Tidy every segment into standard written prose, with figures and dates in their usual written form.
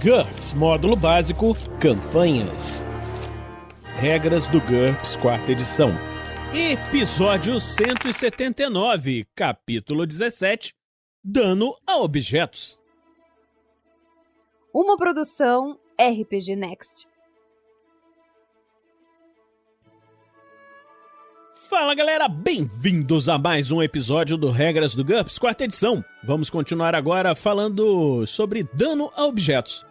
GURPS Módulo Básico Campanhas. Regras do GURPS, 4ª edição. Episódio 179, capítulo 17, Dano a objetos. Uma produção RPG Next. Fala galera, bem-vindos a mais um episódio do Regras do GURPS, 4ª edição. Vamos continuar agora falando sobre dano a objetos.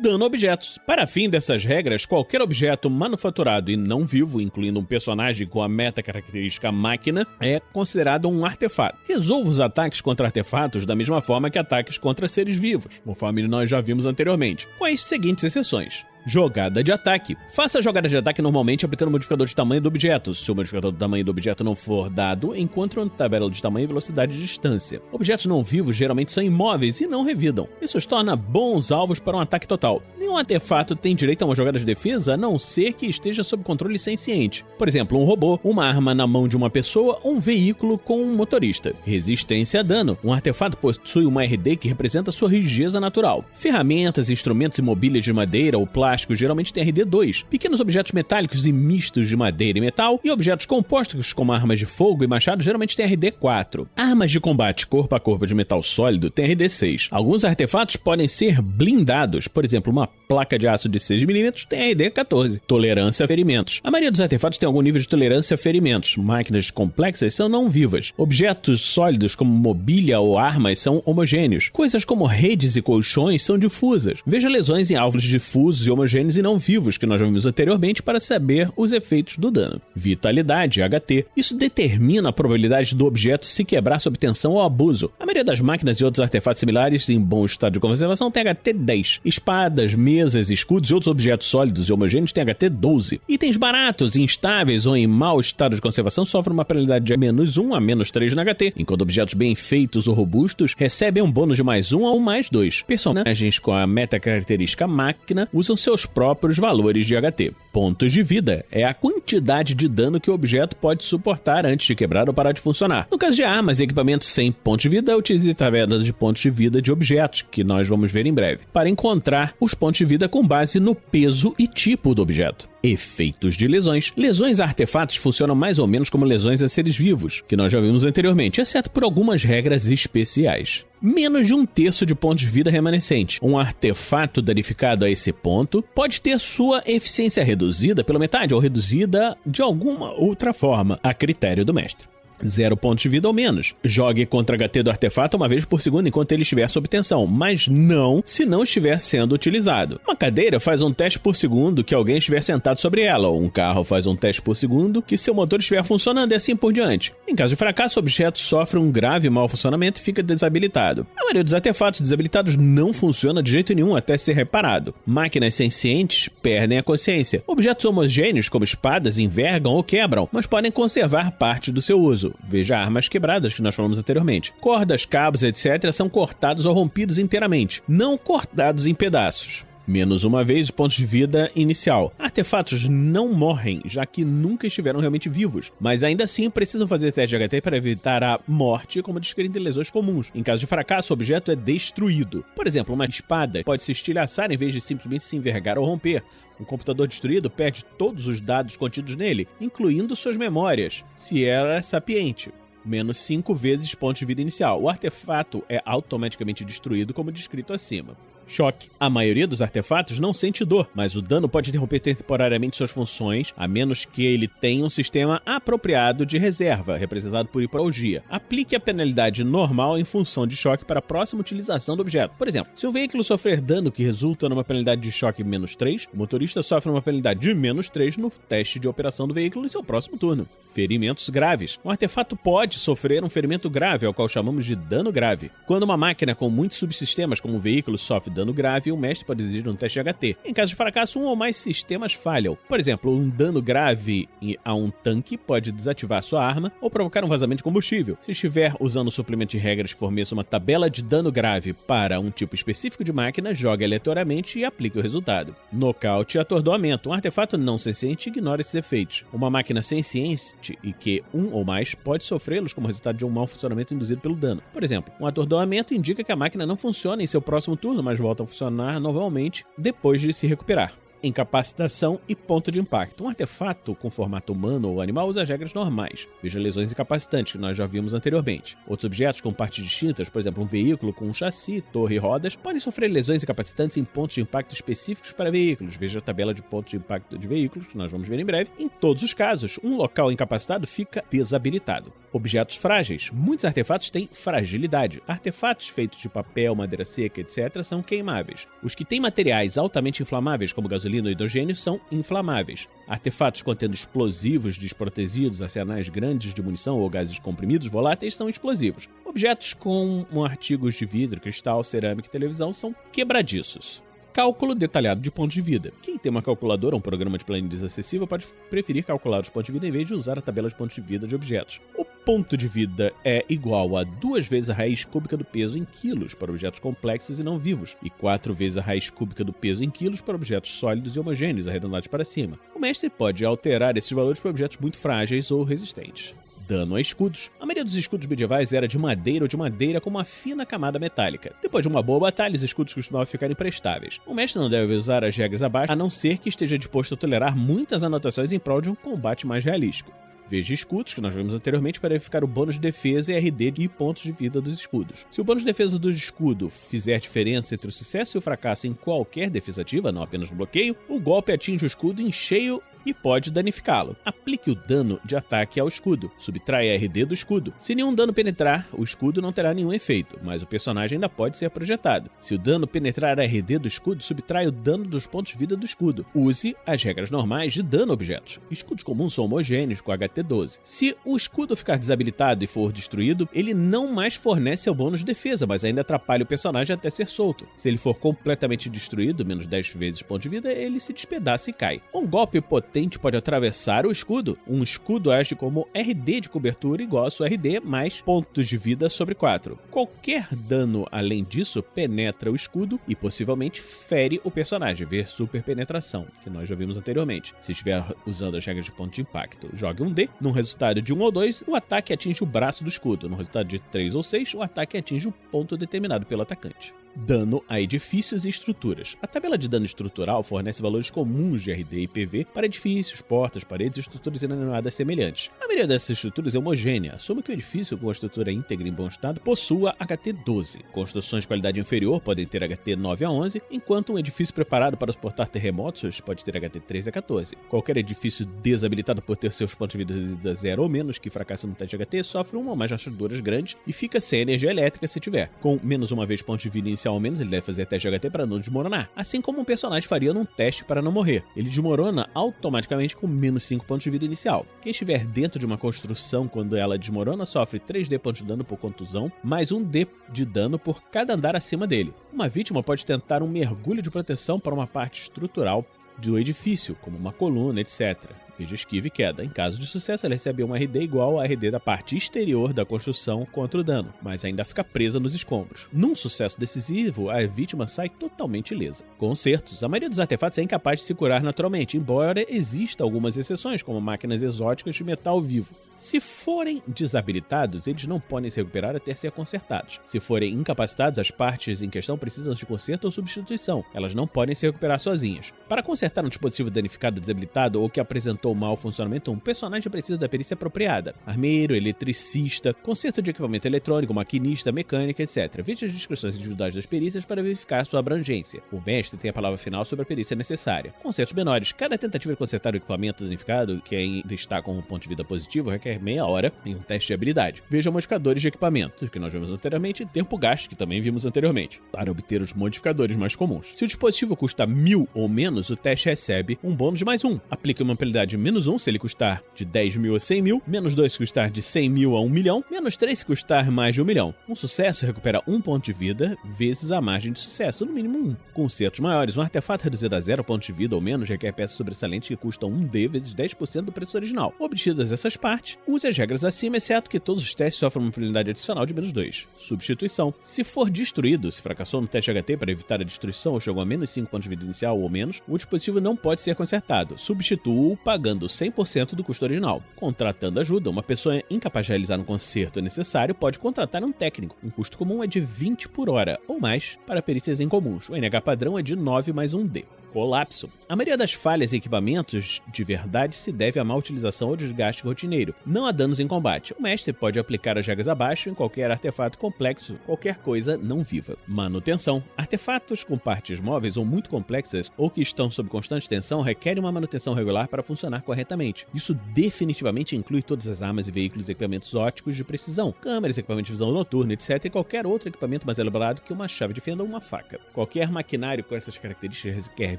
Dano a objetos. Para fim dessas regras, qualquer objeto manufaturado e não vivo, incluindo um personagem com a meta-característica máquina, é considerado um artefato. Resolva os ataques contra artefatos da mesma forma que ataques contra seres vivos, conforme nós já vimos anteriormente, com as seguintes exceções. Jogada de ataque. Faça a jogada de ataque normalmente aplicando o modificador de tamanho do objeto. Se o modificador do tamanho do objeto não for dado, encontre uma tabela de tamanho, velocidade e distância. Objetos não vivos geralmente são imóveis e não revidam. Isso os torna bons alvos para um ataque total. Nenhum artefato tem direito a uma jogada de defesa a não ser que esteja sob controle senciente. Por exemplo, um robô, uma arma na mão de uma pessoa ou um veículo com um motorista. Resistência a dano. Um artefato possui uma RD que representa sua rigidez natural. Ferramentas, instrumentos e mobília de madeira ou plástico geralmente tem RD 2, pequenos objetos metálicos e mistos de madeira e metal, e objetos compostos como armas de fogo e machado geralmente tem RD 4. Armas de combate corpo a corpo de metal sólido tem RD 6. Alguns artefatos podem ser blindados, por exemplo, uma placa de aço de 6mm tem RD 14. Tolerância a ferimentos. A maioria dos artefatos tem algum nível de tolerância a ferimentos. Máquinas complexas são não vivas. Objetos sólidos como mobília ou armas são homogêneos. Coisas como redes e colchões são difusas. Veja lesões em alvos difusos e homogêneos e não vivos que nós já vimos anteriormente para saber os efeitos do dano. Vitalidade, HT. Isso determina a probabilidade do objeto se quebrar sob tensão ou abuso. A maioria das máquinas e outros artefatos similares em bom estado de conservação tem HT 10. Espadas, mesas, escudos e outros objetos sólidos e homogêneos têm HT 12. Itens baratos, instáveis ou em mau estado de conservação sofrem uma penalidade de -1 a -3 no HT, enquanto objetos bem feitos ou robustos recebem um bônus de +1 ou +2. Personagens com a meta-característica máquina usam seus próprios valores de HT. Pontos de vida é a quantidade de dano que o objeto pode suportar antes de quebrar ou parar de funcionar. No caso de armas e equipamentos sem pontos de vida, utilize tabelas de pontos de vida de objetos, que nós vamos ver em breve, para encontrar os pontos de vida com base no peso e tipo do objeto. Efeitos de lesões. Lesões a artefatos funcionam mais ou menos como lesões a seres vivos, que nós já vimos anteriormente, exceto por algumas regras especiais. Menos de 1/3 de pontos de vida remanescente. Um artefato danificado a esse ponto pode ter sua eficiência reduzida pela metade ou reduzida de alguma outra forma, a critério do mestre. 0 pontos de vida ou menos. Jogue contra HT do artefato uma vez por segundo enquanto ele estiver sob tensão, mas não se não estiver sendo utilizado. Uma cadeira faz um teste por segundo que alguém estiver sentado sobre ela, ou um carro faz um teste por segundo que seu motor estiver funcionando e assim por diante. Em caso de fracasso, o objeto sofre um grave mau funcionamento e fica desabilitado. A maioria dos artefatos desabilitados não funciona de jeito nenhum até ser reparado. Máquinas sencientes perdem a consciência. Objetos homogêneos, como espadas, envergam ou quebram, mas podem conservar parte do seu uso. Veja armas quebradas que nós falamos anteriormente. Cordas, cabos, etc. são cortados ou rompidos inteiramente, não cortados em pedaços. Menos uma vez pontos de vida inicial. Artefatos não morrem, já que nunca estiveram realmente vivos, mas ainda assim precisam fazer teste de HT para evitar a morte, como descrito em lesões comuns. Em caso de fracasso, o objeto é destruído. Por exemplo, uma espada pode se estilhaçar em vez de simplesmente se envergar ou romper. Um computador destruído perde todos os dados contidos nele, incluindo suas memórias, se era sapiente. Menos 5 vezes pontos de vida inicial. O artefato é automaticamente destruído, como descrito acima. Choque. A maioria dos artefatos não sente dor, mas o dano pode interromper temporariamente suas funções, a menos que ele tenha um sistema apropriado de reserva, representado por hipoalgia. Aplique a penalidade normal em função de choque para a próxima utilização do objeto. Por exemplo, se o veículo sofrer dano que resulta numa penalidade de choque -3, o motorista sofre uma penalidade de -3 no teste de operação do veículo em seu próximo turno. Ferimentos graves. Um artefato pode sofrer um ferimento grave, ao qual chamamos de dano grave. Quando uma máquina com muitos subsistemas, como um veículo, sofre dano grave, o mestre pode exigir um teste de HT. Em caso de fracasso, um ou mais sistemas falham. Por exemplo, um dano grave a um tanque pode desativar sua arma ou provocar um vazamento de combustível. Se estiver usando um suplemento de regras que forneça uma tabela de dano grave para um tipo específico de máquina, jogue aleatoriamente e aplique o resultado. Nocaute e atordoamento. Um artefato não senciente ignora esses efeitos. Uma máquina senciente déficit e que um ou mais pode sofrê-los como resultado de um mau funcionamento induzido pelo dano. Por exemplo, um atordoamento indica que a máquina não funciona em seu próximo turno, mas volta a funcionar novamente depois de se recuperar. Incapacitação e ponto de impacto. Um artefato com formato humano ou animal usa as regras normais. Veja lesões incapacitantes, que nós já vimos anteriormente. Outros objetos com partes distintas, por exemplo, um veículo com um chassi, torre e rodas, podem sofrer lesões incapacitantes em pontos de impacto específicos para veículos. Veja a tabela de pontos de impacto de veículos, que nós vamos ver em breve. Em todos os casos, um local incapacitado fica desabilitado. Objetos frágeis. Muitos artefatos têm fragilidade. Artefatos feitos de papel, madeira seca, etc. são queimáveis. Os que têm materiais altamente inflamáveis, como gasolina ou hidrogênio, são inflamáveis. Artefatos contendo explosivos desprotegidos, arsenais grandes de munição ou gases comprimidos voláteis são explosivos. Objetos como artigos de vidro, cristal, cerâmica e televisão são quebradiços. Cálculo detalhado de pontos de vida. Quem tem uma calculadora ou um programa de planilhas acessível pode preferir calcular os pontos de vida em vez de usar a tabela de pontos de vida de objetos. O ponto de vida é igual a 2 vezes a raiz cúbica do peso em quilos para objetos complexos e não vivos, e 4 vezes a raiz cúbica do peso em quilos para objetos sólidos e homogêneos, arredondados para cima. O mestre pode alterar esses valores para objetos muito frágeis ou resistentes. Dano a escudos. A maioria dos escudos medievais era de madeira ou de madeira com uma fina camada metálica. Depois de uma boa batalha, os escudos costumavam ficar imprestáveis. O mestre não deve usar as regras abaixo, a não ser que esteja disposto a tolerar muitas anotações em prol de um combate mais realístico. Veja escudos, que nós vimos anteriormente, para verificar o bônus de defesa e RD e pontos de vida dos escudos. Se o bônus de defesa do escudo fizer diferença entre o sucesso e o fracasso em qualquer defesa ativa, não apenas no bloqueio, o golpe atinge o escudo em cheio e pode danificá-lo. Aplique o dano de ataque ao escudo. Subtrai a RD do escudo. Se nenhum dano penetrar, o escudo não terá nenhum efeito, mas o personagem ainda pode ser projetado. Se o dano penetrar a RD do escudo, subtrai o dano dos pontos de vida do escudo. Use as regras normais de dano a objetos. Escudos comuns são homogêneos com HT 12. Se o escudo ficar desabilitado e for destruído, ele não mais fornece o bônus de defesa, mas ainda atrapalha o personagem até ser solto. Se ele for completamente destruído, menos 10 vezes ponto de vida, ele se despedaça e cai. Um golpe potente pode atravessar o escudo. Um escudo age como RD de cobertura igual a sua RD mais pontos de vida sobre 4. Qualquer dano além disso penetra o escudo e possivelmente fere o personagem. Ver super penetração, que nós já vimos anteriormente. Se estiver usando as regras de ponto de impacto, jogue um D. Num resultado de 1 ou 2, o ataque atinge o braço do escudo. No resultado de 3 ou 6, o ataque atinge o ponto determinado pelo atacante. Dano a edifícios e estruturas. A tabela de dano estrutural fornece valores comuns de RD e PV para edifícios, portas, paredes e estruturas inanimadas semelhantes. A maioria dessas estruturas é homogênea. Assuma que o edifício com a estrutura íntegra em bom estado possua HT 12. Construções de qualidade inferior podem ter HT 9 a 11, enquanto um edifício preparado para suportar terremotos pode ter HT 13 a 14. Qualquer edifício desabilitado por ter seus pontos de vida 0 ou menos que fracassa no teste de HT sofre uma ou mais rachaduras grandes e fica sem energia elétrica se tiver. Com menos uma vez ponto de vida inicial ao menos, ele deve fazer teste de HT para não desmoronar, assim como um personagem faria num teste para não morrer. Ele desmorona automaticamente com menos 5 pontos de vida inicial. Quem estiver dentro de uma construção quando ela desmorona sofre 3D pontos de dano por contusão, mais 1D de dano por cada andar acima dele. Uma vítima pode tentar um mergulho de proteção para uma parte estrutural do edifício, como uma coluna, etc. Veja esquiva e queda. Em caso de sucesso, ela recebe um RD igual a RD da parte exterior da construção contra o dano, mas ainda fica presa nos escombros. Num sucesso decisivo, a vítima sai totalmente ilesa. Consertos. A maioria dos artefatos é incapaz de se curar naturalmente, embora exista algumas exceções, como máquinas exóticas de metal vivo. Se forem desabilitados, eles não podem se recuperar até ser consertados. Se forem incapacitados, as partes em questão precisam de conserto ou substituição. Elas não podem se recuperar sozinhas. Para consertar um dispositivo danificado ou desabilitado ou que apresentou mau funcionamento, um personagem precisa da perícia apropriada. Armeiro, eletricista, conserto de equipamento eletrônico, maquinista, mecânica, etc. Veja as descrições individuais das perícias para verificar sua abrangência. O mestre tem a palavra final sobre a perícia necessária. Consertos menores. Cada tentativa de consertar o equipamento danificado, que ainda está com um ponto de vida positivo, requer meia hora em um teste de habilidade. Veja modificadores de equipamento, que nós vimos anteriormente, e tempo gasto, que também vimos anteriormente, para obter os modificadores mais comuns. Se o dispositivo custa 1000 ou menos, o teste recebe um bônus de mais 1. Aplique uma penalidade de menos 1 se ele custar de 10 mil a 100 mil, menos 2 se custar de 100 mil a 1 milhão, menos 3 se custar mais de 1 milhão. Um sucesso recupera 1 ponto de vida vezes a margem de sucesso, no mínimo 1. Consertos maiores, um artefato reduzido a 0 pontos de vida ou menos requer peças sobressalentes que custam 1D vezes 10% do preço original. Obtidas essas partes, use as regras acima, exceto que todos os testes sofram uma penalidade adicional de menos 2. Substituição. Se for destruído, se fracassou no teste HT para evitar a destruição ou chegou a menos 5 pontos de vida inicial ou menos, o dispositivo não pode ser consertado. Substitua-o pagando pagando 100% do custo original. Contratando ajuda, uma pessoa incapaz de realizar um conserto necessário pode contratar um técnico. Um custo comum é de 20 por hora, ou mais, para perícias incomuns. O NH padrão é de 9 mais 1D. Colapso. A maioria das falhas em equipamentos de verdade se deve à má utilização ou desgaste rotineiro, não a danos em combate. O mestre pode aplicar as regras abaixo em qualquer artefato complexo, qualquer coisa não viva. Manutenção. Artefatos com partes móveis ou muito complexas ou que estão sob constante tensão requerem uma manutenção regular para funcionar corretamente. Isso definitivamente inclui todas as armas e veículos e equipamentos ópticos de precisão, câmeras, equipamentos de visão noturna, etc. e qualquer outro equipamento mais elaborado que uma chave de fenda ou uma faca. Qualquer maquinário com essas características requer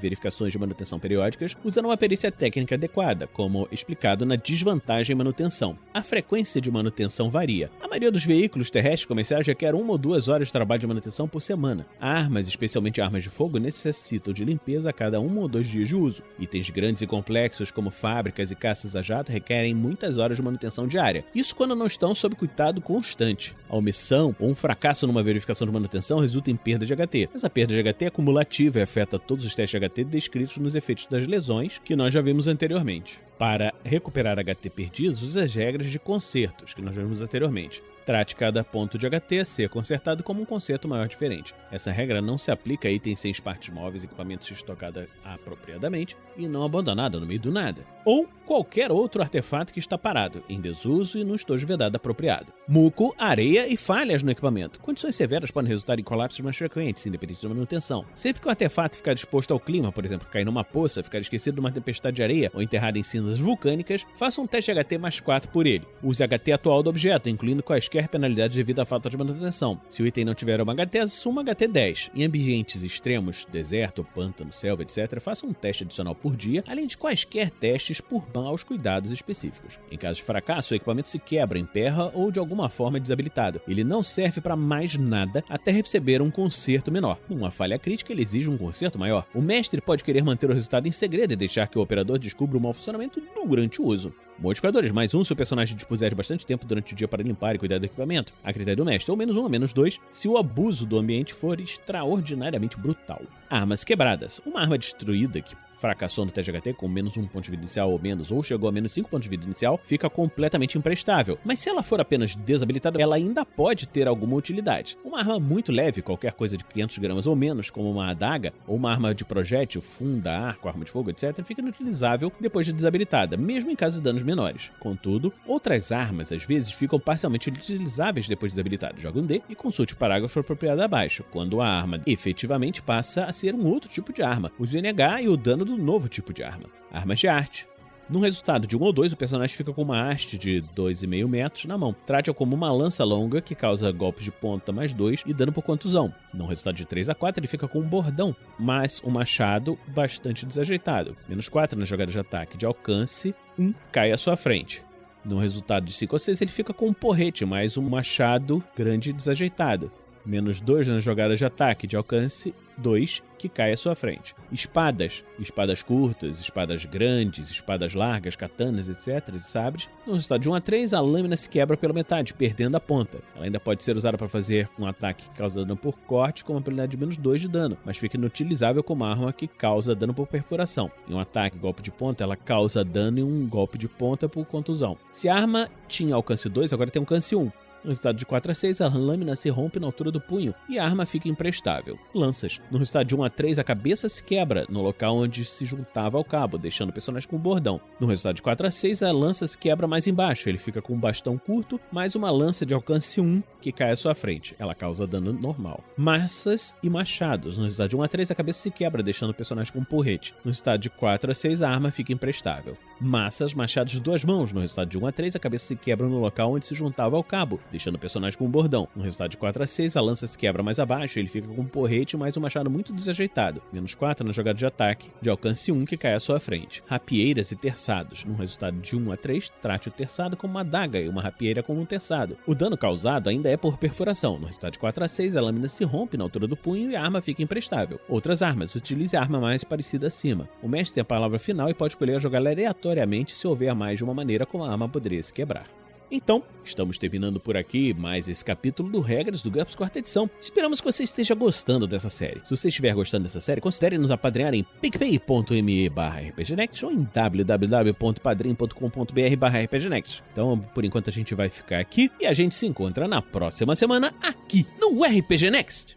verificações de manutenção periódicas usando uma perícia técnica adequada, como explicado na desvantagem manutenção. A frequência de manutenção varia. A maioria dos veículos terrestres comerciais requer 1 ou 2 horas de trabalho de manutenção por semana. Armas, especialmente armas de fogo, necessitam de limpeza a cada 1 ou 2 dias de uso. Itens grandes e complexos, como fábricas e caças a jato, requerem muitas horas de manutenção diária. Isso quando não estão sob cuidado constante. A omissão ou um fracasso numa verificação de manutenção resulta em perda de HT. Essa perda de HT é cumulativa e afeta todos os testes de HT descritos nos efeitos das lesões que nós já vimos anteriormente. Para recuperar HT perdidos, use as regras de consertos que nós vimos anteriormente. Trate cada ponto de HT a ser consertado como um conserto maior diferente. Essa regra não se aplica a itens sem partes móveis, equipamentos estocados apropriadamente e não abandonada no meio do nada. Ou qualquer outro artefato que está parado, em desuso e no estojo vedado apropriado. Muco, areia e falhas no equipamento. Condições severas podem resultar em colapsos mais frequentes, independente da manutenção. Sempre que o artefato ficar exposto ao clima, por exemplo, cair numa poça, ficar esquecido de uma tempestade de areia ou enterrado em cinzas vulcânicas, faça um teste HT mais 4 por ele. Use HT atual do objeto, incluindo quaisquer penalidades devido à falta de manutenção. Se o item não tiver uma HT, assuma HT 10. Em ambientes extremos, deserto, pântano, selva, etc., faça um teste adicional por dia, além de quaisquer testes por maus cuidados específicos. Em caso de fracasso, o equipamento se quebra, emperra ou de alguma forma é desabilitado. Ele não serve para mais nada até receber um conserto menor. Numa falha crítica, ele exige um conserto maior. O mestre pode querer manter o resultado em segredo e deixar que o operador descubra o mau funcionamento durante o uso. Modificadores, mais um se o personagem dispuser de bastante tempo durante o dia para limpar e cuidar do equipamento, a critério do mestre, ou menos 1 ou menos 2, se o abuso do ambiente for extraordinariamente brutal. Armas quebradas. Uma arma destruída que fracassou no teste HT com menos 1 ponto de vida inicial ou menos, ou chegou a menos 5 pontos de vida inicial, fica completamente imprestável. Mas se ela for apenas desabilitada, ela ainda pode ter alguma utilidade. Uma arma muito leve, qualquer coisa de 500 gramas ou menos, como uma adaga, ou uma arma de projétil, funda, arco, arma de fogo, etc., fica inutilizável depois de desabilitada, mesmo em caso de danos menores. Contudo, outras armas, às vezes, ficam parcialmente utilizáveis depois de desabilitadas. Joga um D e consulte o parágrafo apropriado abaixo, quando a arma efetivamente passa a ser um outro tipo de arma. Use o NH e o dano do novo tipo de arma. Armas de arte. No resultado de 1 ou 2, o personagem fica com uma haste de 2,5 metros na mão. Trate-a como uma lança longa que causa golpes de ponta mais 2 e dano por contusão. No resultado de 3 a 4, ele fica com um bordão, mais um machado bastante desajeitado. Menos 4 na jogada de ataque de alcance, 1 cai à sua frente. No resultado de 5 ou 6, ele fica com um porrete, mais um machado grande e desajeitado. Menos 2 na jogada de ataque de alcance, 2 que cai à sua frente. Espadas. Espadas curtas, espadas grandes, espadas largas, katanas, etc. e sabres. No resultado de 1 a 3, a lâmina se quebra pela metade, perdendo a ponta. Ela ainda pode ser usada para fazer um ataque que causa dano por corte com uma penalidade de menos 2 de dano, mas fica inutilizável como arma que causa dano por perfuração. Em um ataque golpe de ponta, ela causa dano em um golpe de ponta por contusão. Se a arma tinha alcance 2, agora tem alcance 1. No resultado de 4 a 6, a lâmina se rompe na altura do punho e a arma fica imprestável. Lanças. No resultado de 1 a 3, a cabeça se quebra no local onde se juntava ao cabo, deixando o personagem com um bordão. No resultado de 4 a 6, a lança se quebra mais embaixo. Ele fica com um bastão curto, mais uma lança de alcance 1 que cai à sua frente. Ela causa dano normal. Massas e machados. No resultado de 1 a 3, a cabeça se quebra, deixando o personagem com um porrete. No resultado de 4 a 6, a arma fica imprestável. Massas, machados de 2 mãos. No resultado de 1 a 3, a cabeça se quebra no local onde se juntava ao cabo, deixando o personagem com um bordão. No resultado de 4 a 6, a lança se quebra mais abaixo, ele fica com um porrete mais um machado muito desajeitado. Menos 4 na jogada de ataque, de alcance 1 que cai à sua frente. Rapieiras e terçados. No resultado de 1 a 3, trate o terçado como uma adaga e uma rapieira como um terçado. O dano causado ainda é por perfuração. No resultado de 4 a 6, a lâmina se rompe na altura do punho e a arma fica imprestável. Outras armas. Utilize a arma mais parecida acima. O mestre tem a palavra final e pode escolher jogar aleatoriamente se houver mais de uma maneira como a arma poderia se quebrar. Então, estamos terminando por aqui mais esse capítulo do Regras do GURPS Quarta Edição. Esperamos que você esteja gostando dessa série. Se você estiver gostando dessa série, considere nos apadrinhar em picpay.me/rpgnext ou em www.padrim.com.br/rpgnext. Então, por enquanto a gente vai ficar aqui e a gente se encontra na próxima semana aqui no RPG Next.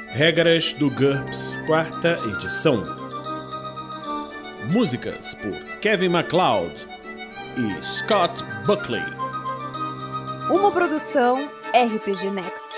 Regras do GURPS Quarta Edição. Músicas por Kevin MacLeod e Scott Buckley. Uma produção RPG Next.